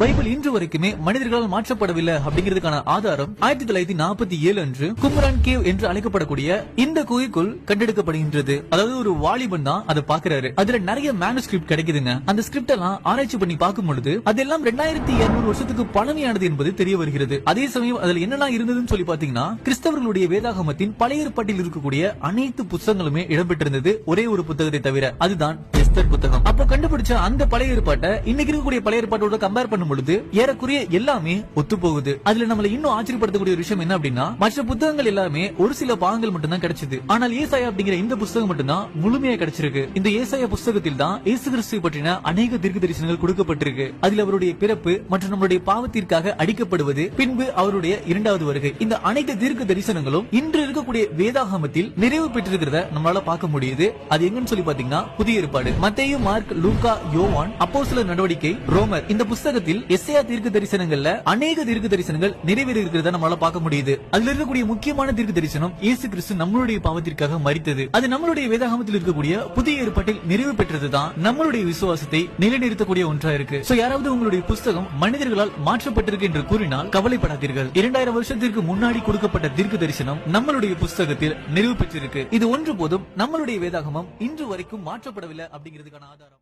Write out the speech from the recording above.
Bible இன்று வரைக்குமே மனிதர்களால் மாற்றப்படவில்லை அப்படிங்கிறதுக்கான ஆதாரம் 1947 அன்று கும்ரான் கேவ் என்று அழைக்கப்படக்கூடிய இந்த குகைக்குள் கண்டெடுக்கப்படுகின்றது. அதாவது ஒரு வாலிபன் தான் அதை பாக்குறாரு. அதுல நிறைய மேனுஸ்கிரிப்ட் கிடைக்குதுங்க. அந்த ஸ்கிரிப்ட் எல்லாம் ஆராய்ச்சி பண்ணி பார்க்கும் பொழுது அதெல்லாம் 2200 வருஷத்துக்கு பழமையானது என்பது தெரிய வருகிறது. அதே சமயம் அதுல என்னெல்லாம் இருந்ததுன்னு சொல்லி பாத்தீங்கன்னா, கிறிஸ்தவர்களுடைய வேதாகமத்தின் பழைய ஏற்பாட்டில் இருக்கக்கூடிய அனைத்து புத்தகங்களுமே இடம்பெற்றிருந்தது ஒரே ஒரு புத்தகத்தை தவிர, அதுதான் எஸ்தர் புத்தகம். அப்போ கண்டுபிடிச்ச அந்த பழைய ஏற்பாட்டை இன்னைக்கு இருக்கக்கூடிய பழைய ஏற்பாட்டோட கம்பேர் பண்ணும் பொழுது ஏறக்குறைய எல்லாமே ஒத்து போகுது. அதுல நம்மள இன்னும் ஆச்சரியப்படுத்தக்கூடிய விஷயம் என்ன அப்படின்னா, மற்ற புத்தகங்கள் எல்லாமே ஒரு சில பாகங்கள் மட்டும் தான் கிடைச்சது. ஆனால் ஏசாயா அப்படிங்கிற இந்த புத்தகம் மட்டும் தான் முழுமையா கிடைச்சிருக்கு. இந்த ஏசாயா புத்தகத்தில் தான் இயேசு கிறிஸ்துவை பற்றின அநேக தீர்க்கதரிசனங்கள் கொடுக்கப்பட்டிருக்கு. அதில் அவருடைய பிறப்பு மற்றும் நம்முடைய பாவத்திற்காக அடிக்கப்படுவது, பின்பு அவருடைய இரண்டாவது வருகை, இந்த அனைத்து தீர்க்க தரிசனங்களும் இன்று இருக்கக்கூடிய வேதாகமத்தில் நிறைவு பெற்றிருக்கிறத நம்மளால பார்க்க முடியுது. அது எங்கன்னு சொல்லி பாத்தீங்கன்னா புதிய ஏற்பாடு, மத்தேயு, மார்க், லூக்கா, யோவான், அப்போஸ்தலர் நடவடிக்கை, ரோமர். இந்த புத்தகத்தில் எஸ்ஐயா தீர்க்க தரிசனங்கள்ல அநேக தீர்க்க தரிசனங்கள் நிறைவேறி இருக்கிறத நம்மளால பார்க்க முடியுது. அதுல இருக்கக்கூடிய முக்கியமான தீர்க்க தரிசனம் இயேசு கிறிஸ்து நம்மளுடைய பாவத்திற்காக மரித்தது. அது நம்மளுடைய வேதாகமத்தில் இருக்கக்கூடிய புதிய ஏற்பாட்டில் நிறைவு பெற்றதுதான் நம்மளுடைய விசுவாசத்தை நிலைநிறுத்தக்கூடிய ஒன்றா இருக்கு. சோ யாராவது உங்களுடைய புத்தகம் மனிதர்களால் மாற்றப்பட்டிருக்கு என்று கூறினால் கவலைப்படாதீர்கள். 2000 வருஷத்திற்கு முன்னாடி கொடுக்கப்பட்ட தீர்க்க தரிசனம் நம்மளுடைய புத்தகத்தில் நிறைவு பெற்றிருக்கு. இது ஒன்று போதும் நம்மளுடைய வேதாகமம் இன்று வரைக்கும் மாற்றப்படவில்லை அப்படிங்கிறதுக்கான ஆதாரம்.